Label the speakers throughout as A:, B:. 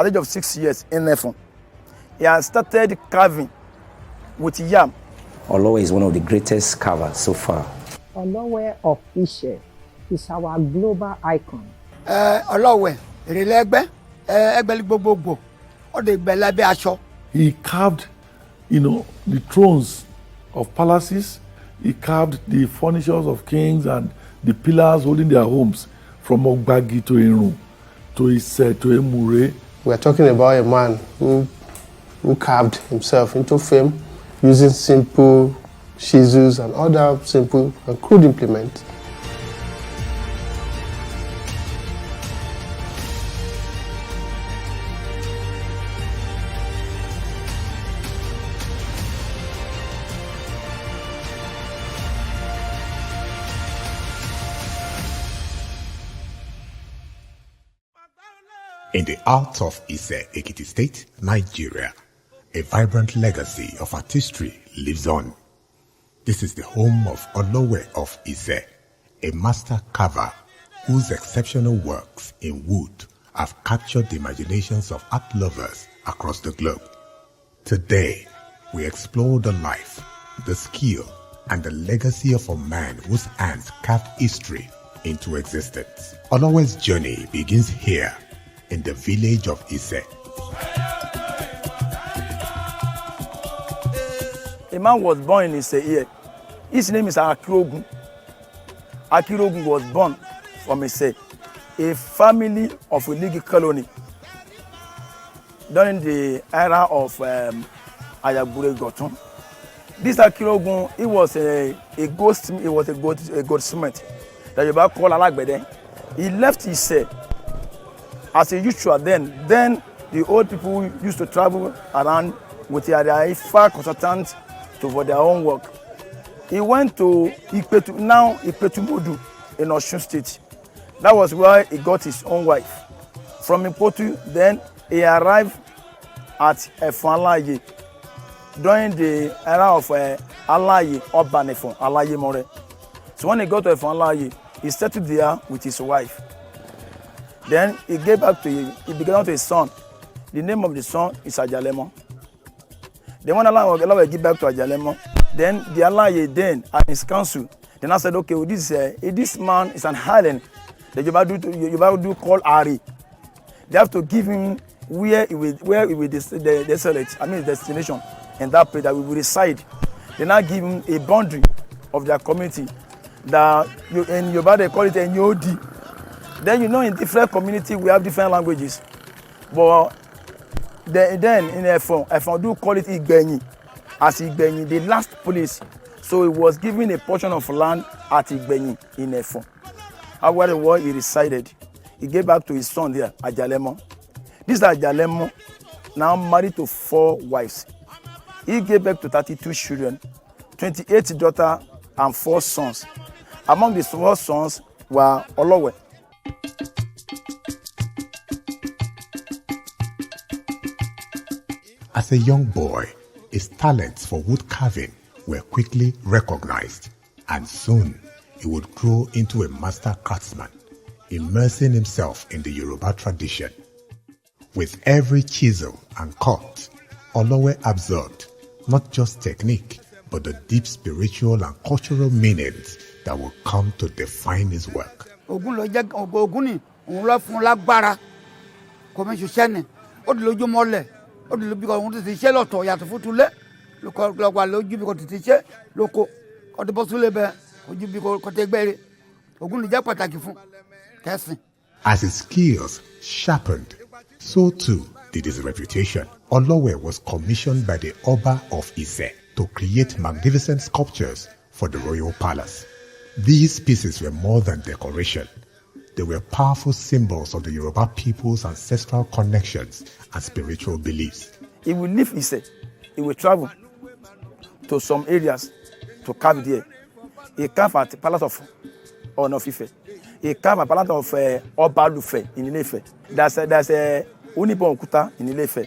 A: at the age of 6 years in Efon. He has started carving with yam.
B: Olowe is one of the greatest carvers so far.
C: Olowe of Ise is our global icon.
D: Olowe,
E: he carved, the thrones of palaces. He carved the furnitures of kings and the pillars holding their homes from Ogbagi to Irun, to Ise, to Emure.
F: We are talking about a man who carved himself into fame using simple chisels and other simple and crude implements.
G: In the heart of Ise, Ekiti State, Nigeria, a vibrant legacy of artistry lives on. This is the home of Olowe of Ise, a master carver whose exceptional works in wood have captured the imaginations of art lovers across the globe. Today, we explore the life, the skill, and the legacy of a man whose hands carved history into existence. Olowe's journey begins here, in the village of Ise.
A: A man was born in Ise here. His name is Akirogun. Akirogun was born from Ise, a family of a legal colony during the era of Ayabure Gotun. This Akirogun, he was a goldsmith that you call Alagbede. He left Ise as a usual then the old people used to travel around with their far consultants for their own work. He went to Ipetumodu in Osun State. That was where he got his own wife. From Ipotu, then he arrived at Efon during the era of Alaye Obanefon, Alaye More. So when he got to Efon, he settled there with his wife. Then he began to his son. The name of the son is Ajalemo. Then when Allah gave back to Ajalemo, then the Allah then and his council, then I said, okay, well, this man is an island that you do call Ari. They have to give him where he will desolate, destination, and that place that we will reside. They now give him a boundary of their community that in Yoruba they call it a Nyodi. Then in different community we have different languages, but then in Efon do call it Igbenyi, as Igbenyi, the last place. So he was given a portion of land at Igbenyi in Efon. However, he resided, he gave back to his son there, Ajalemo. This Ajalemo now married to 4 wives. He gave back to 32 children, 28 daughters and 4 sons. Among the 4 sons were Olowe.
G: As a young boy, his talents for wood carving were quickly recognized, and soon he would grow into a master craftsman, immersing himself in the Yoruba tradition. With every chisel and cut, Olowe absorbed not just technique, but the deep spiritual and cultural meanings that will come to define his work. As his skills sharpened, so too did his reputation. Olowe was commissioned by the Oba of Ise to create magnificent sculptures for the royal palace. These pieces were more than decoration. They were powerful symbols of the Yoruba people's ancestral connections and spiritual beliefs.
A: He will leave Ise. He will travel to some areas to carve there. He carved at the palace of Ife. He carved at the palace of Obalufe in Ilefe. There's a Unibo Okuta in Ilefe.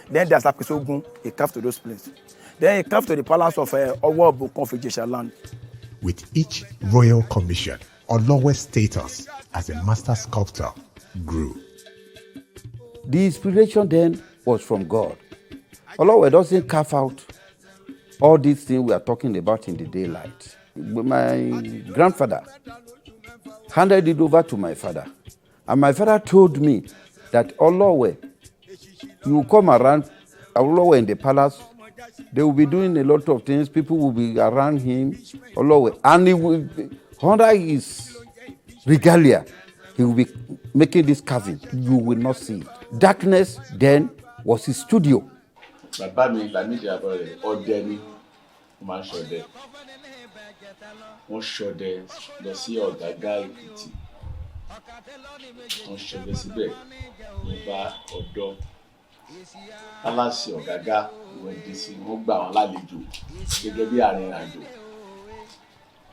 A: Then there's Apisogun. He carved to those places. Then he carved to the palace of Olowe of Ise land.
G: With each royal commission, Olowe's status as a master sculptor grew.
D: The inspiration then was from God. Olowe doesn't carve out all these things we are talking about in the daylight. My grandfather handed it over to my father. And my father told me that Olowe, you come around Olowe in the palace, they will be doing a lot of things, people will be around him, Olowe, and he will be, under his regalia, he will be making this carving. You will not see it. Darkness then was his studio.
H: Bàbá mi Lamidi àbọ̀ rẹ̀ ọdẹ ni wọ́n máa ń ṣọdẹ. Wọ́n ṣọdẹ lọ sí Ọ̀gágá Èkìtì. Wọ́n ṣọdẹ síbẹ̀ wọ́n bá ọ̀dọ́ pálásì Ọ̀gágá wọ́n dé sí wọ́n gbà wọ́n lálejò gẹ́gẹ́ bí arìnrìn-àjò.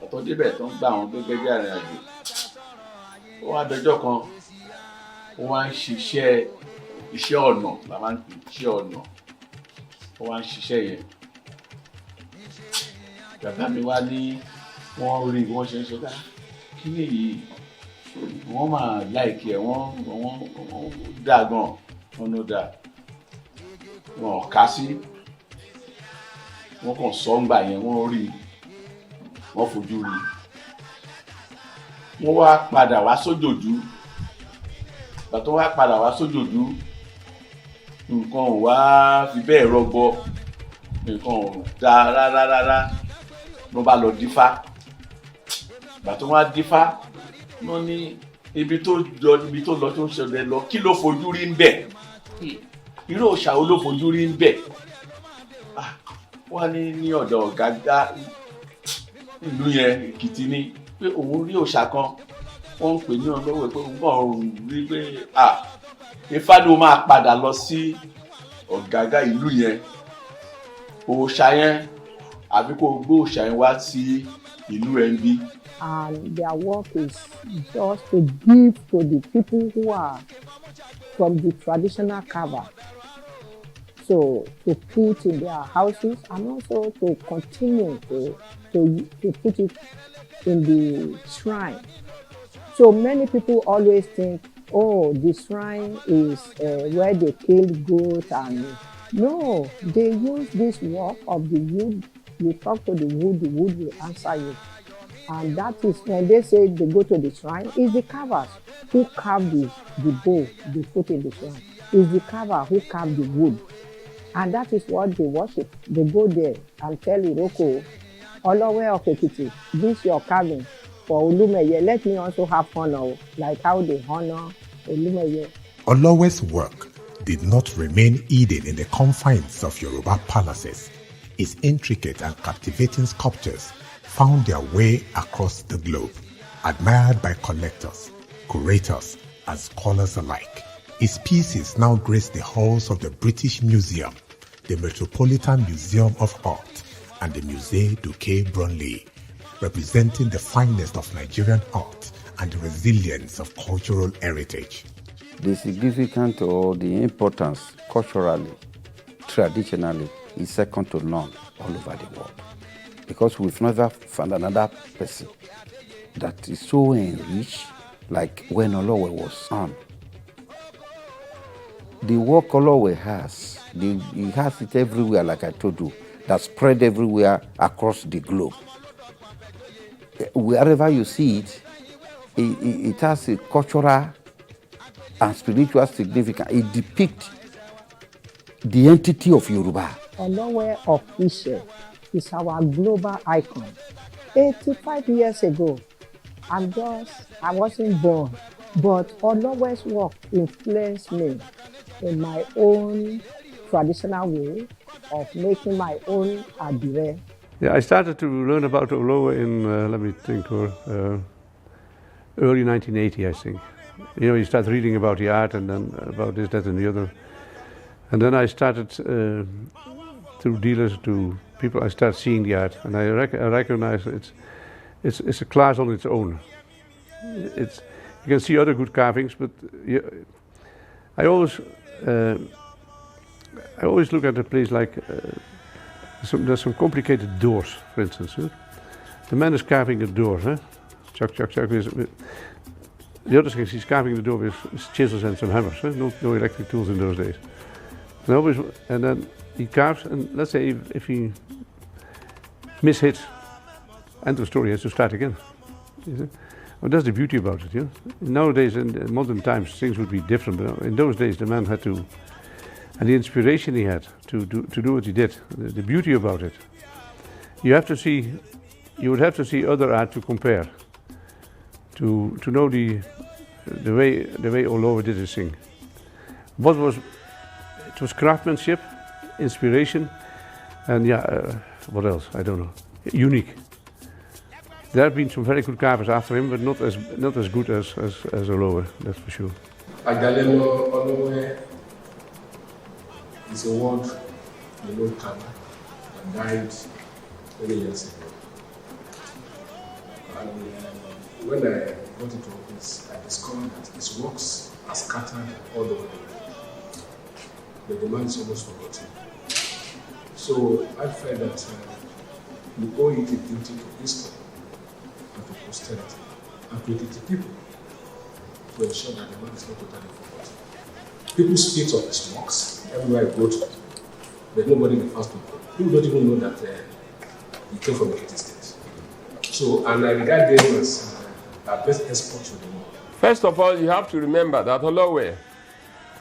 H: Ọ̀tọ̀ débẹ̀ tó ń gbà wọ́n gẹ́gẹ́ bí arìnrìn-àjò. Ó wá dọjọ́ kan wọ́n wá ń ṣiṣẹ́ iṣẹ́ ọnà la máa ń pè iṣẹ́ ọnà. Wọ́n wá ń ṣiṣẹ́ yẹn. Bàbá mi wá ní wọ́n rí wọ́n ṣe ń ṣe dá kí ni yìí wọ́n máa láìkí ẹ̀ wọ́n dá gan wọ́n ló dá wọn kà sí wọ́n kàn sọ ń gbà yẹn wọ́n rí wọ́n fojú rí wọ́n wá padà wá sójòjú ìgbà tó wá padà wá sójòjú nǹkan ò wá fi bẹ́ẹ̀ rọgbọ nǹkan ò dá rárá ló bá lọ dífá ìgbà tó wá dífá ló ní ibi tó lọ tó ń ṣẹlẹ̀ lọ kí ló fojú rí ń bẹ̀ irú òòṣà wo ló fojú rí ń bẹ̀ wọ́n ní ọ̀dọ̀ Ọ̀gágá ìlú yẹn Èkìtì ni pé òun rí òòṣà kan wọ́n ń pè ní Olowe pé òun kàn rí pé Ifá ló máa padà lọ sí Ọ̀gágá ìlú yẹn òòṣà yẹn àbí kó gbé òòṣà yẹn wá sí ìlú ẹ̀ ń bí.
C: And their work is just to give to the people who are from the traditional carver. So to put in their houses and also to continue to put it in the shrine. So many people always think, oh, the shrine is where they kill goats and no, they use this work of the wood. You talk to the wood will answer you. And that is when they say they go to the shrine, it's the carvers who carve the bow they put in the shrine. It's the carver who carve the wood. And that is what they worship. They go there and tell Iroko, Olowe of Ekiti, this your carving for Olumeye. Let me also have honor, like how they honor Olumeye.
G: Olowe's work did not remain hidden in the confines of Yoruba palaces. His intricate and captivating sculptures found their way across the globe, admired by collectors, curators, and scholars alike. His pieces now grace the halls of the British Museum, the Metropolitan Museum of Art, and the Musée du Quai Branly, representing the finest of Nigerian art and the resilience of cultural heritage.
D: The significance or the importance culturally, traditionally, is second to none all over the world. Because we've never found another person that is so enriched like when Olowe was on. The work Olowe has, he has it everywhere, like I told you, that spread everywhere across the globe. Wherever you see it, it has a cultural and spiritual significance. It depicts the entity of Yoruba.
C: Olowe of Ise is our global icon. 85 years ago, I wasn't born, but Olowe's work influenced me in my own traditional way of making my own adire.
I: Yeah, I started to learn about Olowe in, let me think, early 1980, I think. You know, you start reading about the art and then about this, that, and the other. And then I started, through dealers, to people, I started seeing the art, and I recognize it's a class on its own. You can see other good carvings, but I always look at a place like there's some complicated doors, for instance. The man is carving a door, chuck, chuck, chuck. The other things he's carving the door with chisels and some hammers. No electric tools in those days. And then he carves, and let's say if he mishits, end of story, he has to start again. Well, that's the beauty about it. Nowadays, in modern times, things would be different, but in those days the man had to, and the inspiration he had to do what he did, the beauty about it. You would have to see other art to compare, to know the way Olowe did his thing. It was craftsmanship, inspiration, and what else? I don't know. Unique. There have been some very good carvers after him, but not as good as Olowe, that's for sure.
J: Agalelo Olowe is a world renowned carver and died many years ago. And when I got into office, I discovered that his works are scattered all over the world. The demand is almost forgotten. So I felt that we owe it a duty to history and to posterity and to the people to ensure that the man is not totally forgotten. People speak of his works everywhere I go to, but nobody refers to him. People don't even know that he came from Ekiti State. So, and I regard them as our best export to the world.
K: First of all, you have to remember that Olowe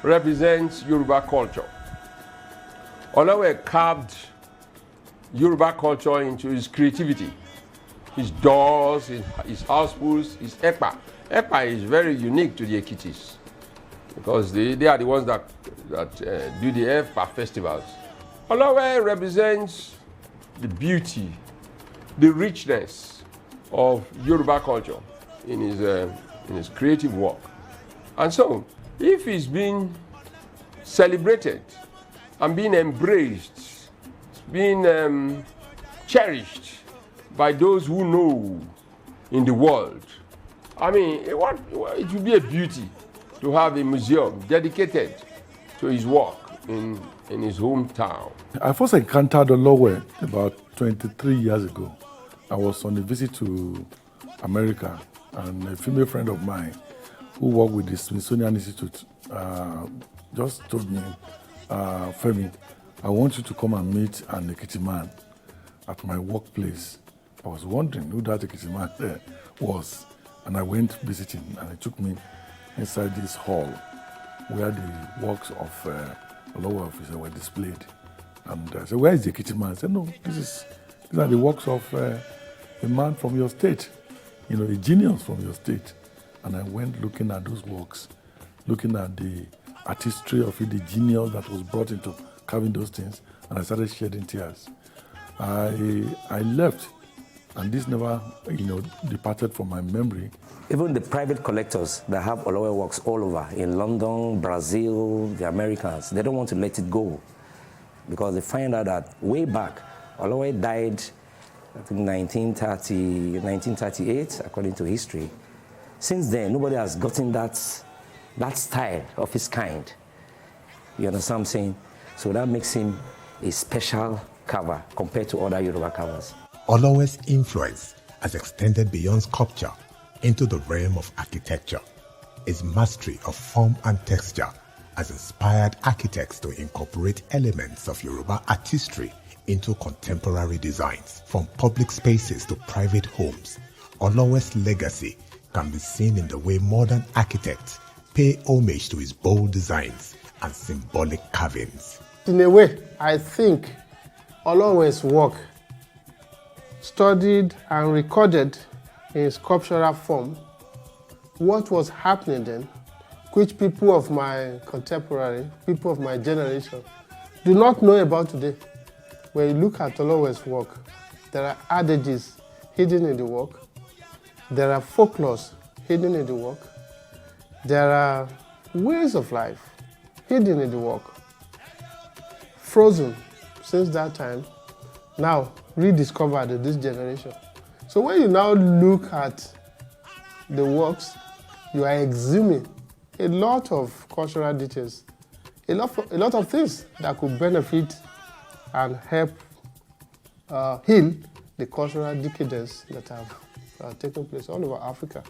K: represents Yoruba culture. Olowe carved Yoruba culture into his creativity. His doors, his house pools, his ekpa. Ekpa is very unique to the Ekitis because they are the ones that do the ekpa festivals. Olowe represents the beauty, the richness of Yoruba culture in his creative work. And so, if he's being celebrated and being embraced, being cherished by those who know in the world, I mean, it would be a beauty to have a museum dedicated to his work in his hometown.
E: I first encountered Olowe about 23 years ago. I was on a visit to America, and a female friend of mine who worked with the Smithsonian Institute just told me, Femi, I want you to come and meet an Ekiti man at my workplace. I was wondering who that Ekiti man was, and I went visiting, and he took me inside this hall where the works of Olowe of Ise were displayed. And I said, where is the Ekiti man? I said, no, these are the works of a man from your state, a genius from your state. And I went looking at those works, looking at the artistry of it, the genius that was brought into carving those things, and I started shedding tears. I left, and this never, departed from my memory.
B: Even the private collectors that have Olowe works all over, in London, Brazil, the Americans, they don't want to let it go because they find out that way back, Olowe died, I think 1938, according to history. Since then, nobody has gotten that style of his kind. You understand what I'm saying? So that makes him a special carver compared to other Yoruba carvers.
G: Olowe's influence has extended beyond sculpture into the realm of architecture. His mastery of form and texture has inspired architects to incorporate elements of Yoruba artistry into contemporary designs. From public spaces to private homes, Olowe's legacy can be seen in the way modern architects pay homage to his bold designs and symbolic carvings.
F: In a way, I think Olowe's work, studied and recorded in sculptural form, what was happening then, which people of my contemporary, people of my generation, do not know about today. When you look at Olowe's work, there are adages hidden in the work, there are folklores hidden in the work, there are ways of life hidden in the work, frozen since that time, now rediscovered in this generation. So when you now look at the works, you are exhuming a lot of cultural details, a lot of things that could benefit and help heal the cultural decadence that have taken place all over Africa.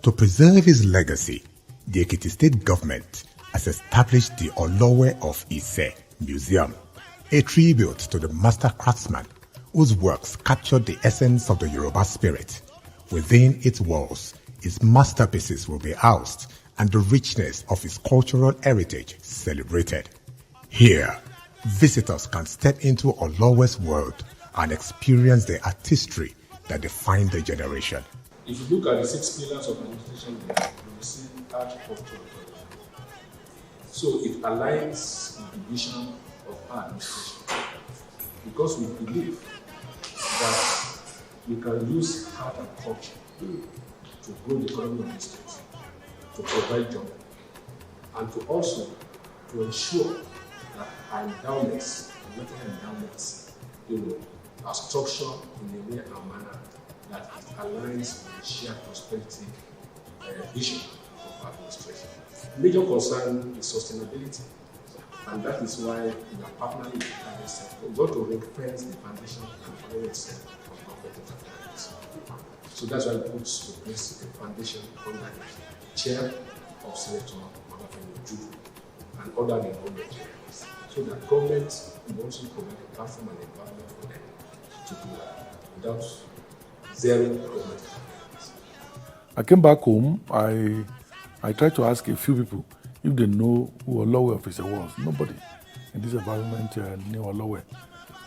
G: To preserve his legacy, the Ekiti State government has established the Olowe of Ise Museum, a tribute to the master craftsman whose works captured the essence of the Yoruba spirit. Within its walls, his masterpieces will be housed and the richness of his cultural heritage celebrated. Here, visitors can step into Olowe's world and experience the artistry that defined the generation.
J: If you look at the 6 pillars of administration, you will see art, culture, and tourism. So it aligns with the vision of our administration because we believe that we can use art and culture to grow the economy of the state, to provide jobs, and to also to ensure that our endowments, national endowments, are structured in a way and manner that it aligns with the shared prosperity vision of our administration. Major concern is sustainability, and that is why we are partnering with the private sector. We want to ring-fence the foundation and following itself of government enterprises. So that's why we put to place a foundation under the chair of Senator Judu and other involved Nigerians, so that government will also provide a platform and environment for them to do that without zero government.
E: I came back home. I tried to ask a few people if they know who Olowe of Ise was. Nobody in this environment knew Olowe.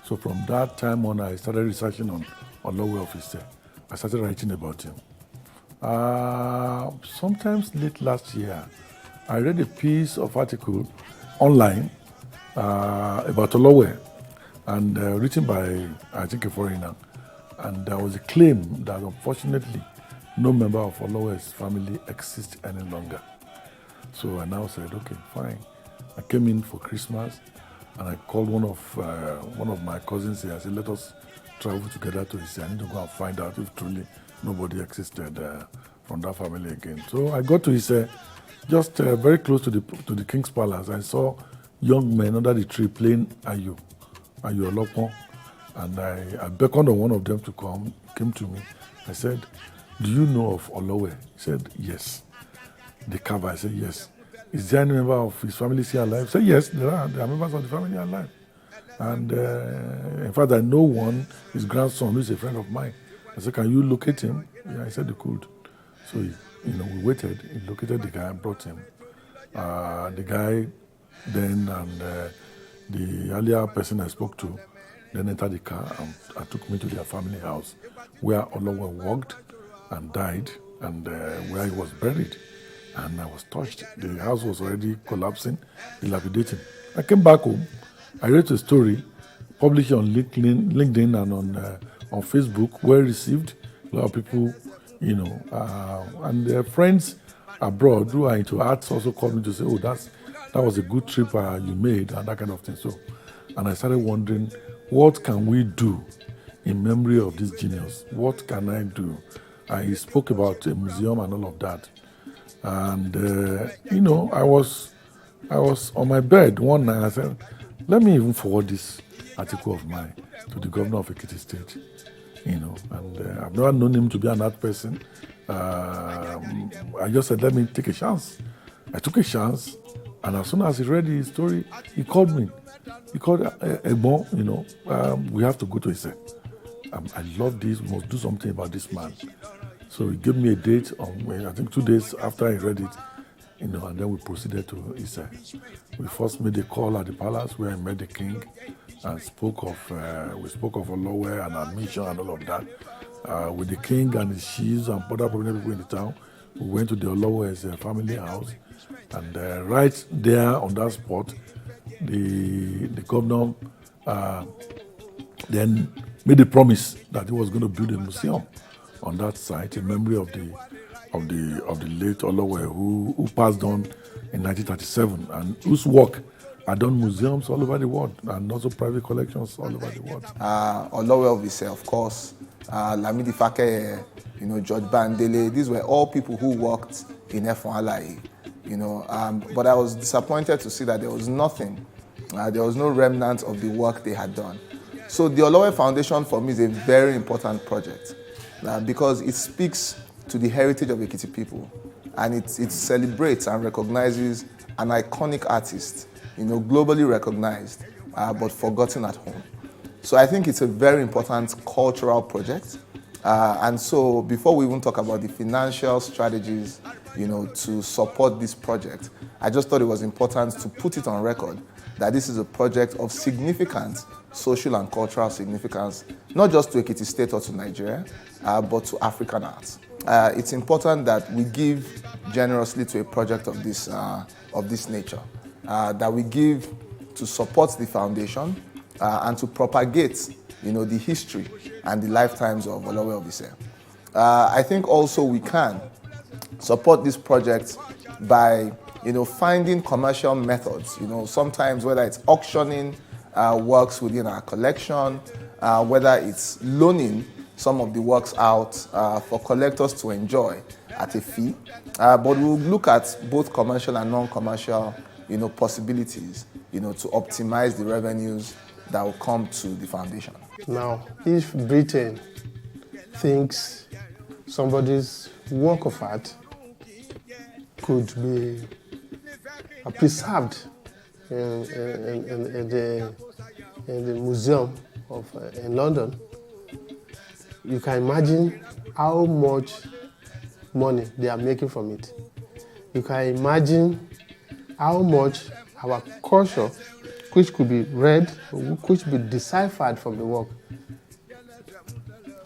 E: So from that time on, I started researching on Olowe of Ise. I started writing about him. Sometimes late last year, I read a piece of article online about Olowe and written by, I think, a foreigner. And there was a claim that unfortunately no member of Olowe's family exists any longer. So I now said, okay, fine. I came in for Christmas and I called one of my cousins here. I said, let us travel together to Ise. I need to go and find out if truly nobody existed from that family again. So I got to Ise, just very close to the King's Palace. I saw young men under the tree playing Ayo Olopon. And I beckoned on one of them to come, came to me. I said, do you know of Olowe? He said, yes. The carver, I said, yes. Is there any member of his family still alive? I said, yes, there are members of the family alive. And in fact, I know one, his grandson, who is a friend of mine. I said, can you locate him? Yeah, I said he could. So, we waited. He located the guy and brought him. The guy then and the earlier person I spoke to then entered the car and took me to their family house where Olowe worked and died and where he was buried. And I was touched. The house was already collapsing, dilapidating. I came back home. I wrote a story, published on LinkedIn and on Facebook, well received. A lot of people, and their friends abroad who are into arts also called me to say, oh, that was a good trip you made and that kind of thing. So, and I started wondering, what can we do in memory of this genius? What can I do? I spoke about a museum and all of that. And, I was on my bed one night. I said, let me even forward this article of mine to the governor of Ekiti State. And I've never known him to be an art person. I just said, let me take a chance. I took a chance. And as soon as he read his story, he called me. He called Egbon, we have to go to Ise. I love this, we must do something about this man. So he gave me a date on, I think 2 days after I read it, and then we proceeded to Ise. We first made a call at the palace where I met the king and we spoke of Olowe and admission and all of that. With the king and his chiefs and other prominent people in the town, we went to the Olowe's family house. And right there on that spot, the governor then made a promise that he was going to build a museum on that site in memory of the late Olowe who passed on in 1937 and whose work had done museums all over the world and also private collections all over the world.
L: Olowe of Ise, of course, Lamidi Fake, George Bandele, these were all people who worked in Efon Alaye. But I was disappointed to see that there was nothing, there was no remnant of the work they had done. So the Olowe Foundation for me is a very important project because it speaks to the heritage of Ekiti people. And it celebrates and recognizes an iconic artist, globally recognized, but forgotten at home. So I think it's a very important cultural project. And so before we even talk about the financial strategies, to support this project, I just thought it was important to put it on record that this is a project of significant social and cultural significance, not just to Ekiti State or to Nigeria, but to African arts. It's important that we give generously to a project of this nature, that we give to support the foundation and to propagate, the history and the lifetimes of Olowe of Ise. I think also we can support this project by, finding commercial methods. Sometimes whether it's auctioning works within our collection, whether it's loaning some of the works out for collectors to enjoy at a fee. But we'll look at both commercial and non-commercial, possibilities, to optimize the revenues that will come to the foundation.
F: Now, if Britain thinks somebody's work of art could be preserved in the museum in London, you can imagine how much money they are making from it. You can imagine how much our culture, which could be read, which could be deciphered from the work,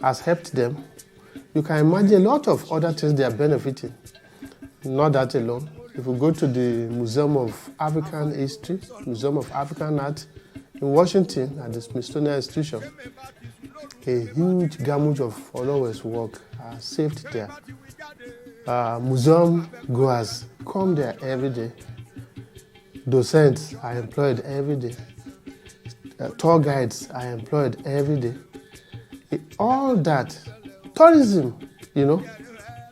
F: has helped them. You can imagine a lot of other things they are benefiting. Not that alone. If we go to the Museum of African History, Museum of African Art in Washington at the Smithsonian Institution, a huge gamut of Olowe's work are saved there. Museum goers come there every day. Docents are employed every day. Tour guides are employed every day. All that, tourism,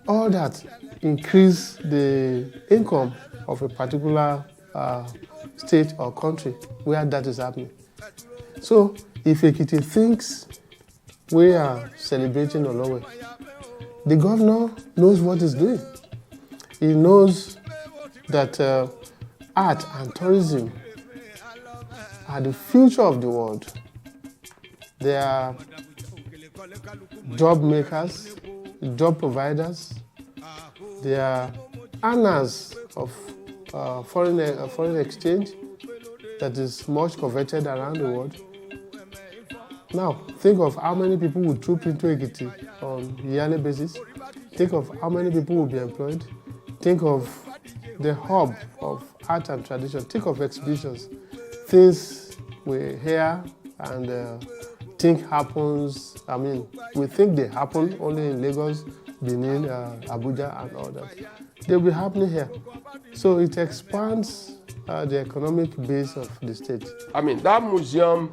F: all that increase the income of a particular state or country where that is happening. So if Ekiti thinks we are celebrating Olowe, the governor knows what he's doing. He knows that art and tourism are the future of the world. They are job makers, job providers. They are earners of foreign exchange that is much coveted around the world. Now, think of how many people will troop into Ekiti on a yearly basis. Think of how many people will be employed. Think of the hub of art and tradition. Think of exhibitions. Things we hear and think happens. We think they happen only in Lagos, Benin, Abuja, and all that. They'll be happening here. So it expands the economic base of the state.
K: That museum,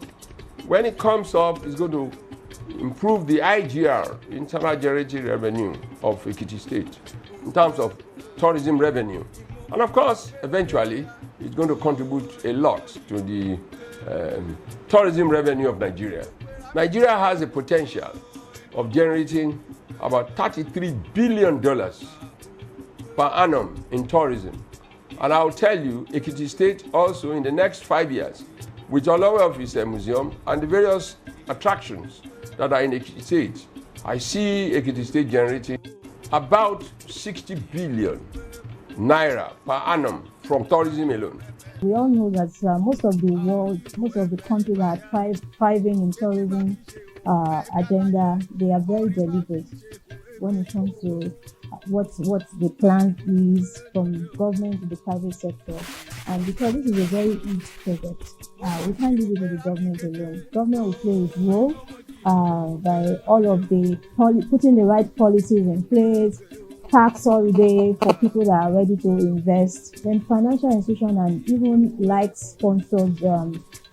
K: when it comes up, is going to improve the IGR, internal generated revenue of Ekiti State, in terms of tourism revenue. And of course, eventually, it's going to contribute a lot to the tourism revenue of Nigeria. Nigeria has a potential of generating about $33 billion per annum in tourism. And I'll tell you, Ekiti State also in the next 5 years, with Olowe of Ise Museum and the various attractions that are in Ekiti State, I see Ekiti State generating about 60 billion naira per annum from tourism alone.
M: We all know that most of the countries that are thriving in tourism agenda, they are very deliberate when it comes to what the plan is from government to the private sector. And because this is a very huge project, we can't leave it to the government alone. Government will play its role by all of the putting the right policies in place, tax holiday for people that are ready to invest, then financial institutions and even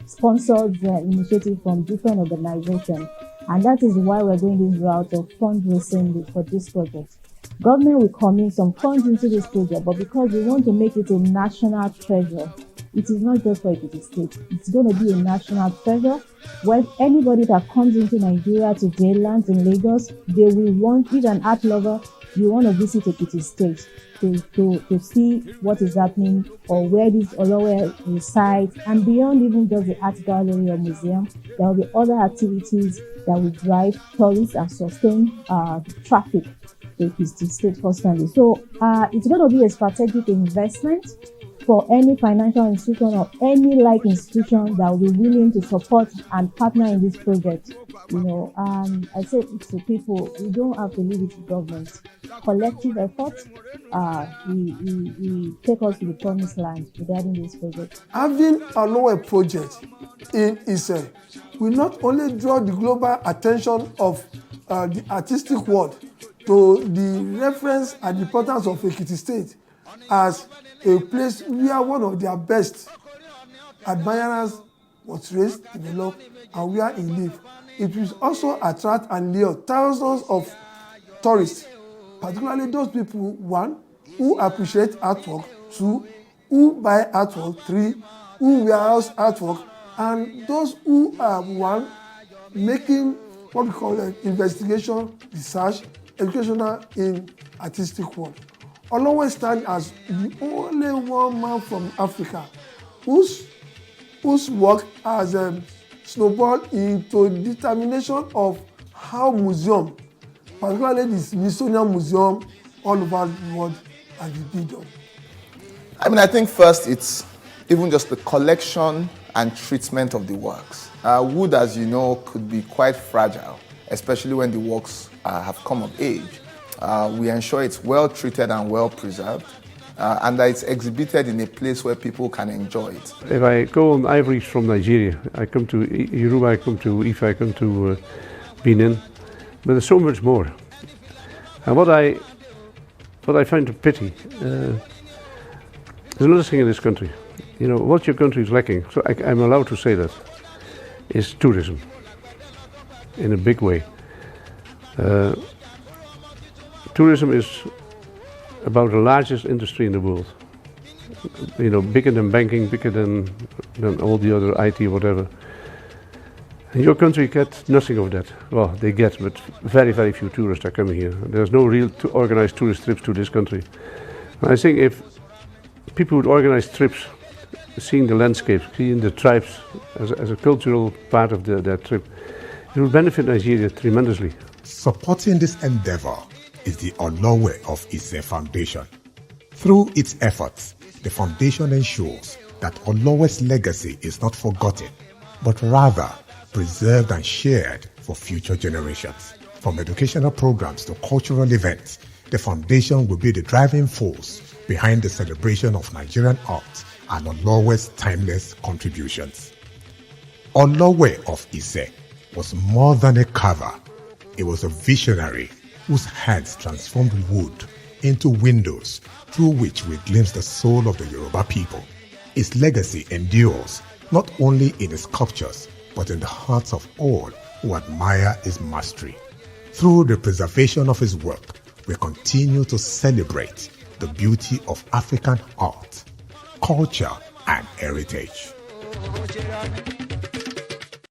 M: sponsored initiatives from different organizations. And that is why we're going this route of fundraising for this project. Government will commit some funds into this project, but because we want to make it a national treasure, it is not just for Ekiti State. It's going to be a national treasure where anybody that comes into Nigeria today, lands in Lagos, they will want, if an art lover, you want to visit Ekiti State to see what is happening or where this Olowe resides, and beyond even just the art gallery or museum, there will be other activities that will drive tourists and sustain traffic to Ekiti State constantly. So it's going to be a strategic investment for any financial institution or any like institution that will be willing to support and partner in this project. You know, I say to people, we don't have to leave it to government. Collective effort, we take us to the promised land regarding this project.
F: Having a Olowe project in Ise will not only draw the global attention of the artistic world to the reference and importance of Ekiti State as a place where one of their best admirers was raised, developed, and where he lived. It will also attract and lure thousands of tourists, particularly those people, one, who appreciate artwork, two, who buy artwork, three, who warehouse artwork, and those who are, one, making what we call investigation, research, educational in artistic world. Olowe stands as the only one man from Africa whose work has snowballed into determination of how museum, particularly the Smithsonian Museum all over the world, has been done.
L: I mean, I think first it's even just the collection and treatment of the works. Wood, as you know, could be quite fragile, especially when the works have come of age. We ensure it's well treated and well preserved, and that it's exhibited in a place where people can enjoy it.
I: If I go on ivories from Nigeria, I come to Yoruba, I come to Ife, I come to Benin, but there's so much more. And what I find a pity, there's another thing in this country. You know, what your country is lacking, so I'm allowed to say that, is tourism, in a big way. Tourism is about the largest industry in the world. You know, bigger than banking, bigger than all the other IT, whatever. And your country gets nothing of that. Well, they get, but very, very few tourists are coming here. There's no real organized tourist trips to this country. And I think if people would organize trips, seeing the landscape, seeing the tribes as a cultural part of their trip, it will benefit Nigeria tremendously.
G: Supporting this endeavor is the Olowe of Ise Foundation. Through its efforts, the foundation ensures that Olowe's legacy is not forgotten, but rather preserved and shared for future generations. From educational programs to cultural events, the foundation will be the driving force behind the celebration of Nigerian art and Olowe's timeless contributions. Olowe of Ise was more than a carver. It was a visionary whose hands transformed wood into windows through which we glimpse the soul of the Yoruba people. His legacy endures not only in his sculptures, but in the hearts of all who admire his mastery. Through the preservation of his work, we continue to celebrate the beauty of African art, culture, and heritage.